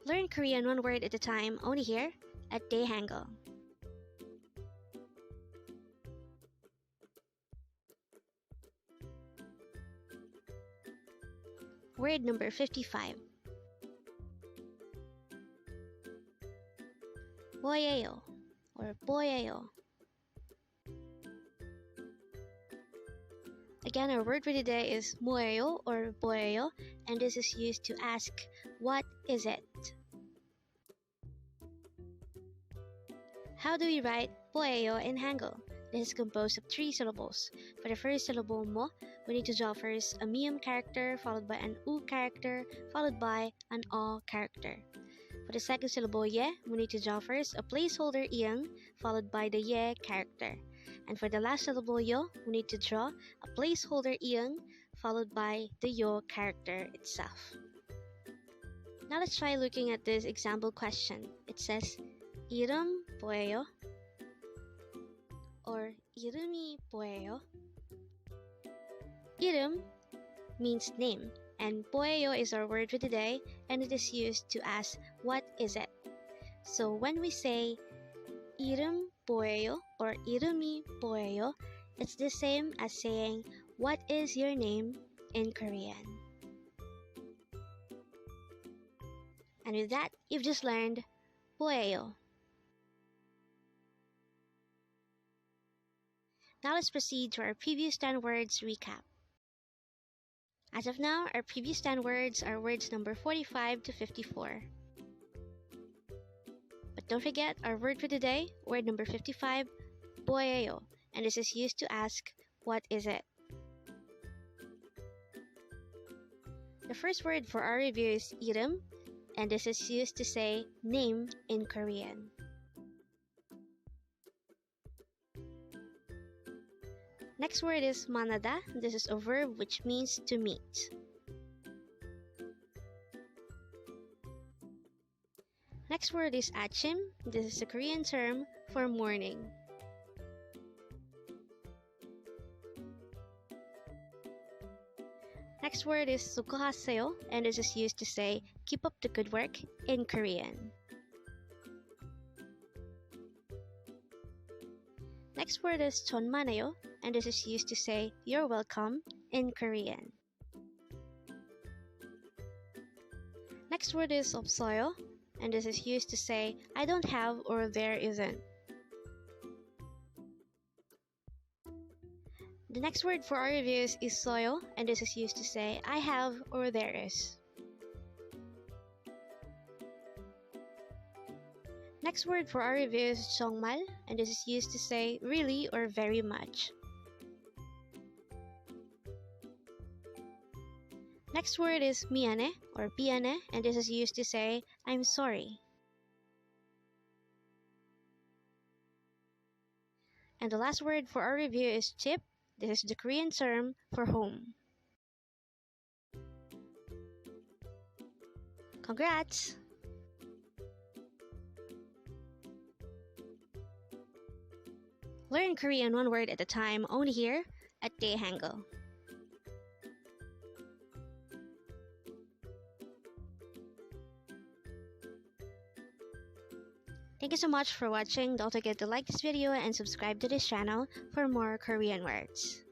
Learn Korean one word at a time only here at Dae-Hangul. Word number 55. MWOYEYO or MWOYEYO. Again, our word for today is MWOYEYO or MWOYEYO, and this is used to ask, what is it? How do we write MWOYEYO in Hangul? This is composed of 3 syllables. For the first syllable mo, we need to draw first a miyam character, followed by an u character, followed by an o character. For the second syllable ye, we need to draw first a placeholder iyang, followed by the ye character. And for the last syllable yo, we need to draw a placeholder iyang, followed by the yo character itself. Now let's try looking at this example question. It says, 이름 뭐예요? Or 이름이 뭐예요? 이름 means name, and 뭐예요 is our word for today, and it is used to ask, what is it? So when we say 이름 뭐예요 or 이름이 뭐예요, it's the same as saying, what is your name in Korean? And with that, you've just learned 뭐예요. Now let's proceed to our previous 10 words recap. As of now, our previous 10 words are words number 45 to 54. But don't forget our word for today, word number 55, MWOYEYO, and this is used to ask, what is it? The first word for our review is 이름, and this is used to say name in Korean. Next word is 만나다. This is a verb which means to meet. Next word is 아침. This is a Korean term for morning. Next word is Haseyo, and this is used to say keep up the good work in Korean. Next word is 천만에요, and this is used to say you're welcome in Korean. Next word is 없어요, and this is used to say I don't have or there isn't. The next word for our review is 있어요, and this is used to say I have or there is. Next word for our review is 정말, and this is used to say really or very much. Next word is 미안해 or 미안해, and this is used to say I'm sorry. And the last word for our review is 집. This is the Korean term for home. Congrats! Learn Korean one word at a time only here at Dae-Hangul. Thank you so much for watching. Don't forget to like this video and subscribe to this channel for more Korean words.